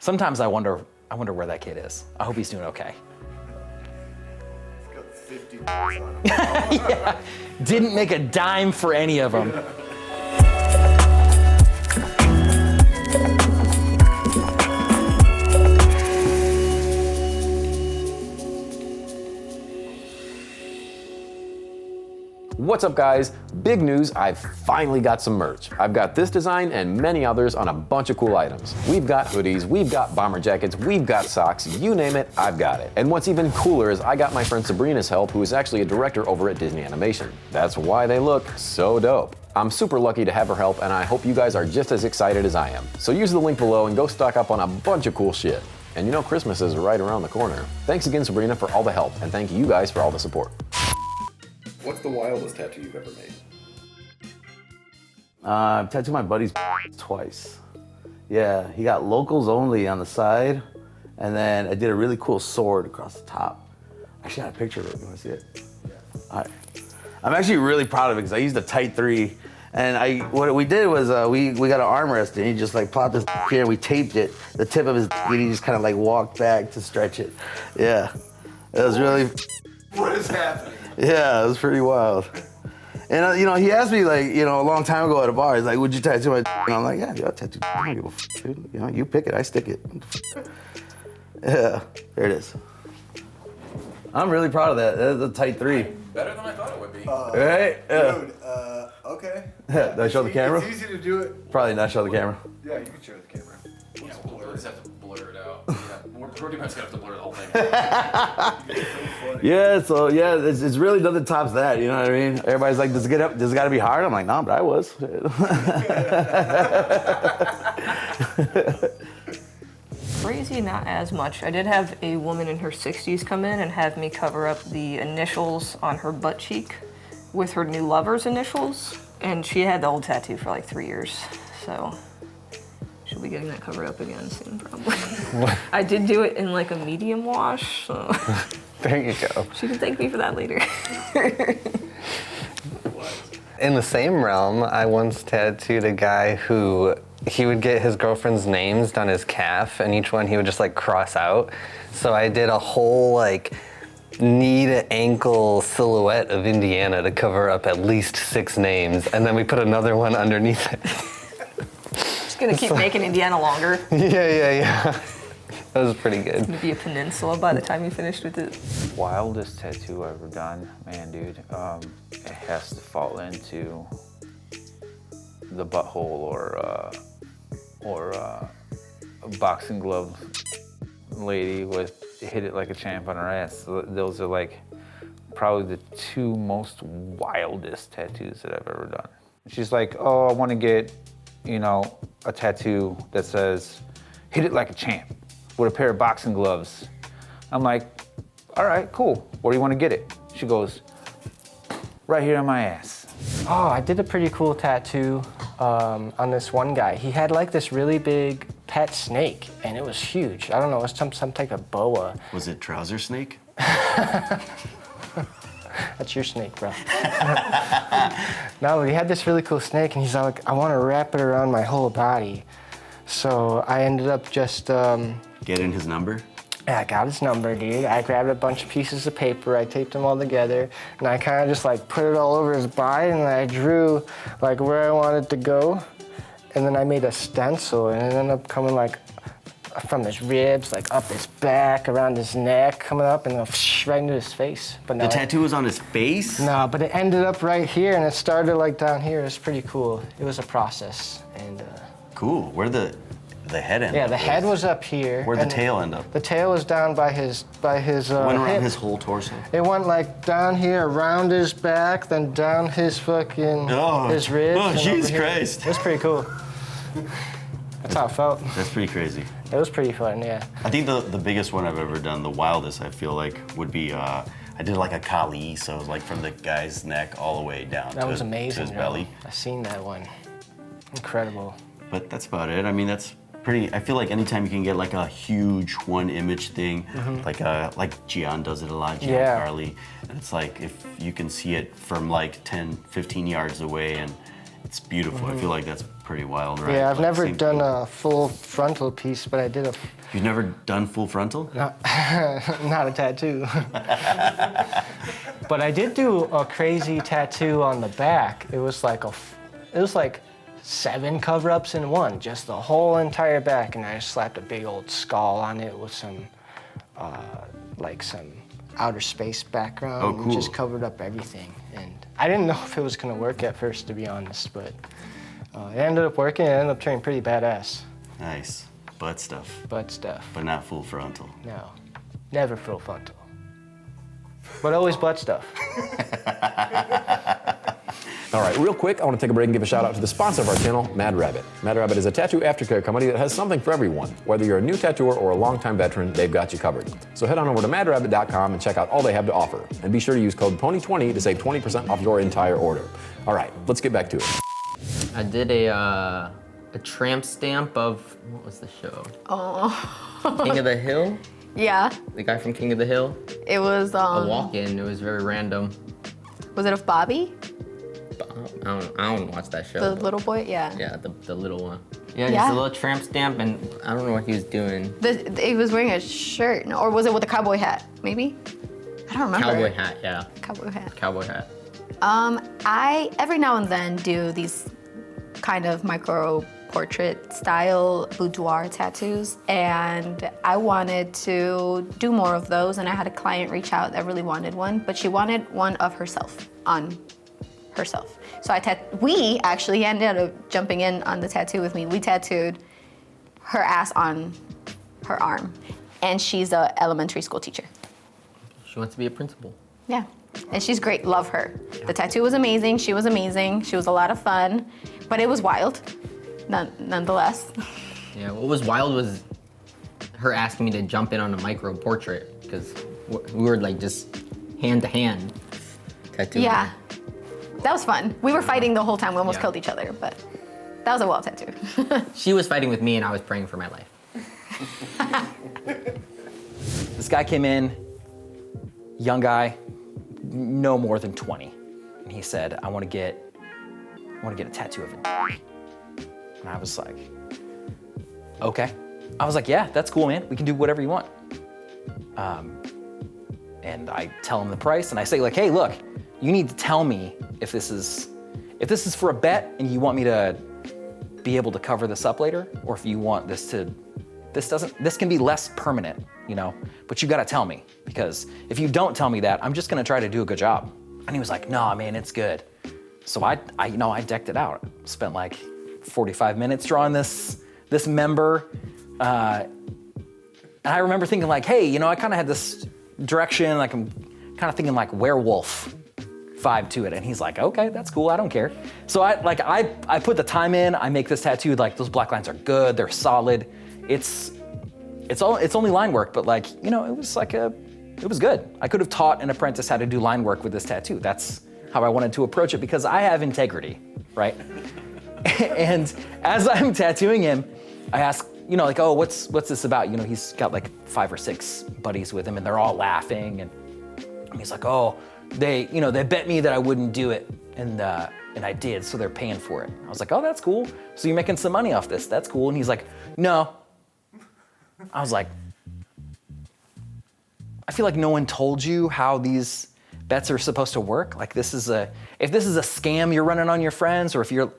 Sometimes I wonder where that kid is. I hope he's doing okay. He's got 50 bucks on him. Yeah. Didn't make a dime for any of them. What's up, guys? Big news, I've finally got some merch. I've got this design and many others on a bunch of cool items. We've got hoodies, we've got bomber jackets, we've got socks, you name it, I've got it. And what's even cooler is I got my friend Sabrina's help, who is actually a director over at Disney Animation. That's why they look so dope. I'm super lucky to have her help, and I hope you guys are just as excited as I am. So use the link below and go stock up on a bunch of cool shit. And you know Christmas is right around the corner. Thanks again, Sabrina, for all the help, and thank you guys for all the support. What's the wildest tattoo you've ever made? I've tattooed my buddy's twice. Yeah, he got locals only on the side, and then I did a really cool sword across the top. I actually got a picture of it. You want to see it? Yeah. All right. I'm actually really proud of it because I used a tight 3, and what we did was we got an armrest, and he just like plopped this here, and we taped it, the tip of his, and he just kind of like walked back to stretch it. Yeah, it was really. What is happening? Yeah, it was pretty wild. And you know, he asked me like, you know, a long time ago at a bar, he's like, would you tattoo my and I'm like, yeah, dude, I'll tattoo. I don't give a f, dude. You know, you pick it, I stick it. Yeah, there it is. I'm really proud of that. That's a tight 3. Better than I thought it would be. Right? Yeah. Dude, okay. Did I show the camera? It's easy to do it. Probably not show the camera. Yeah, you can show the camera. Yeah, we'll just have to blur it out. Yeah, we're pretty much gonna have to blur the whole thing. It's so funny. Yeah, so yeah, it's really nothing tops that, you know what I mean? Everybody's like, does it gotta be hard? I'm like, no, but I was. Crazy, not as much. I did have a woman in her 60s come in and have me cover up the initials on her butt cheek with her new lover's initials, and she had the old tattoo for like 3 years, so she'll be getting that covered up again soon, probably. I did do it in like a medium wash, so There you go. she can thank me for that later. In the same realm, I once tattooed a guy who he would get his girlfriend's names down his calf, and each one he would just like cross out. So I did a whole like knee to ankle silhouette of Indiana to cover up at least 6 names, and then we put another one underneath it. Just gonna keep making Indiana longer. Yeah. That was pretty It's good. gonna be a peninsula by the time you finished with it. Wildest tattoo I've ever done, man, dude. It has to fall into the butthole or a boxing glove lady hit it like a champ on her ass. Those are like probably the 2 most wildest tattoos that I've ever done. She's like, oh, I want to get, you know, a tattoo that says, hit it like a champ with a pair of boxing gloves. I'm like, all right, cool. Where do you want to get it? She goes, right here on my ass. Oh, I did a pretty cool tattoo on this one guy. He had like this really big pet snake, and it was huge. I don't know, it was some type of boa. Was it trouser snake? That's your snake, bro. No, he had this really cool snake, and he's like, I want to wrap it around my whole body. So I ended up just... Getting his number? Yeah, I got his number, dude. I grabbed a bunch of pieces of paper, I taped them all together, and I kind of just like put it all over his body, and I drew like where I wanted to go, and then I made a stencil, and it ended up coming like from his ribs, like up his back, around his neck, coming up, and then right into his face. But no, The tattoo was on his face? No, but it ended up right here, and it started like down here. It was pretty cool. It was a process, and Cool. Where the head end? yeah, the head was up here. Where'd the and tail end up? The tail was down by his Went around hip. his whole torso? It went like down here, around his back, then down his fucking his ribs. Oh, and Jesus over here. Christ. It was pretty cool. That's how it felt. That's pretty crazy. It was pretty fun, yeah. I think the biggest one I've ever done, the wildest, I feel like, would be, I did like a Kali, so it was like from the guy's neck all the way down That was to amazing, his yo. belly. I seen that one. Incredible. But that's about it. I mean, that's pretty, I feel like anytime you can get like a huge one image thing, like Gian does it a lot, Gian Yeah. Carly, and it's like if you can see it from like 10, 15 yards away, and It's beautiful. I feel like that's pretty wild, right? Yeah, I've Like, never same done thing. a full frontal piece, but I did a You've never done full frontal? not a tattoo. But I did do a crazy tattoo on the back. It was like 7 cover-ups in one, just the whole entire back, and I just slapped a big old skull on it with some some outer space background. Oh, And cool. just covered up everything. And I didn't know if it was gonna work at first, to be honest, but it ended up working. It ended up turning pretty badass. Nice. Butt stuff, Butt stuff. but not full frontal. No, never full frontal. But always butt stuff. All right, real quick, I want to take a break and give a shout out to the sponsor of our channel, Mad Rabbit. Mad Rabbit is a tattoo aftercare company that has something for everyone. Whether you're a new tattooer or a longtime veteran, they've got you covered. So head on over to madrabbit.com and check out all they have to offer. And be sure to use code PONY20 to save 20% off your entire order. All right, let's get back to it. I did a tramp stamp of, what was the show? Oh. King of the Hill? Yeah. The guy from King of the Hill? It was A walk-in, it was very random. Was it of Bobby? I don't watch that show. The little boy? Yeah. Yeah, the little one. Yeah, Yeah. just a little tramp stamp, and I don't know what he was doing. He was wearing a shirt, or was it with a cowboy hat? Maybe? I don't remember. Cowboy hat, yeah. Cowboy hat. Cowboy hat. I every now and then do these kind of micro portrait style boudoir tattoos, and I wanted to do more of those, and I had a client reach out that really wanted one, but she wanted one of herself on herself. So we actually ended up jumping in on the tattoo with me. We tattooed her ass on her arm, and she's a elementary school teacher. She wants to be a principal. Yeah, and she's great, love her. The tattoo was amazing, she was amazing, she was a lot of fun, but it was wild, nonetheless. Yeah, what was wild was her asking me to jump in on a micro portrait, because we were like just hand to hand tattooing. Yeah, that was fun. We were fighting the whole time, we almost Yeah. killed each other, but that was a wild tattoo. She was fighting with me and I was praying for my life. This guy came in, young guy, no more than 20. And he said, I want to get a tattoo of it. And I was like, okay. I was like, yeah, that's cool, man. We can do whatever you want. And I tell him the price and I say like, hey, look, you need to tell me if this is for a bet and you want me to be able to cover this up later, or if you want this can be less permanent, you know, but you gotta tell me, because if you don't tell me that, I'm just gonna try to do a good job. And he was like, nah, man, it's good. So I decked it out. Spent like 45 minutes drawing this member. And I remember thinking like, hey, you know, I kind of had this direction, like I'm kind of thinking like werewolf vibe to it. And he's like, okay, that's cool, I don't care. So I put the time in, I make this tattoo, like those black lines are good, they're solid. It's only line work, but like, you know, it was good. I could have taught an apprentice how to do line work with this tattoo. That's how I wanted to approach it, because I have integrity, right? And as I'm tattooing him, I ask, you know, like, oh, what's this about? You know, he's got like 5 or 6 buddies with him and they're all laughing. And he's like, oh, they bet me that I wouldn't do it. And I did, so they're paying for it. I was like, oh, that's cool. So you're making some money off this, that's cool. And he's like, no. I was like, I feel like no one told you how these bets are supposed to work. Like if this is a scam you're running on your friends, or if you're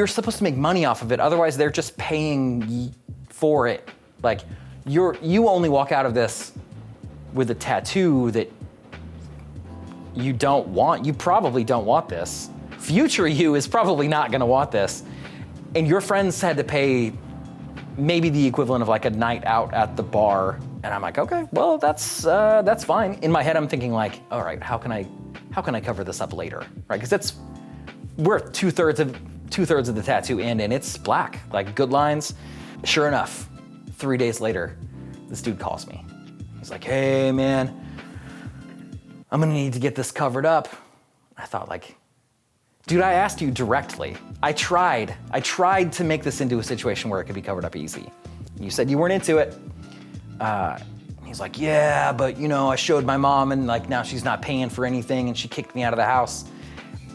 supposed to make money off of it. Otherwise they're just paying for it. Like you only walk out of this with a tattoo that you don't want. You probably don't want this. Future you is probably not gonna want this. And your friends had to pay maybe the equivalent of like a night out at the bar. And I'm like, okay, well, that's fine. In my head, I'm thinking like, all right, how can I cover this up later, right? Because we're two thirds of the tattoo in, and it's black, like good lines. Sure enough, 3 days later, this dude calls me. He's like, hey man, I'm gonna need to get this covered up. I thought like, dude, I asked you directly. I tried to make this into a situation where it could be covered up easy. You said you weren't into it. He's like, yeah, but you know, I showed my mom and like now she's not paying for anything and she kicked me out of the house.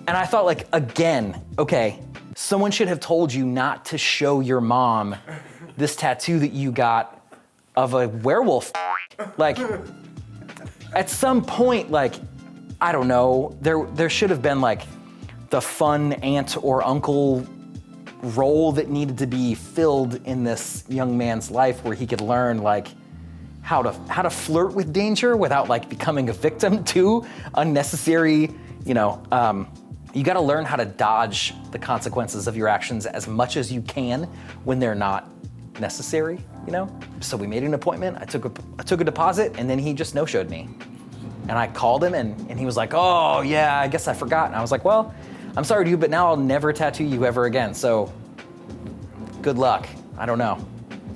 And I thought, like, again, okay, someone should have told you not to show your mom this tattoo that you got of a werewolf. Like, at some point, like, I don't know, there should have been like the fun aunt or uncle role that needed to be filled in this young man's life where he could learn like how to flirt with danger without like becoming a victim to unnecessary, you gotta learn how to dodge the consequences of your actions as much as you can when they're not necessary, So we made an appointment, I took a deposit, and then he just no-showed me. And I called him and he was like, oh yeah, I guess I forgot. And I was like, well, I'm sorry dude, but now I'll never tattoo you ever again, so good luck. I don't know.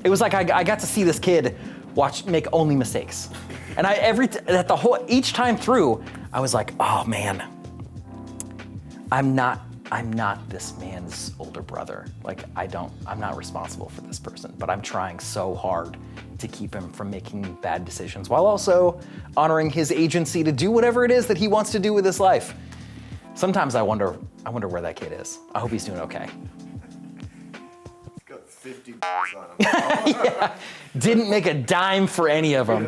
It was like I got to see this kid make only mistakes. And each time through, I was like, oh man, I'm not this man's older brother. Like I'm not responsible for this person, but I'm trying so hard to keep him from making bad decisions while also honoring his agency to do whatever it is that he wants to do with his life. Sometimes I wonder where that kid is. I hope he's doing okay. It's got $50 on him. Yeah. Didn't make a dime for any of them.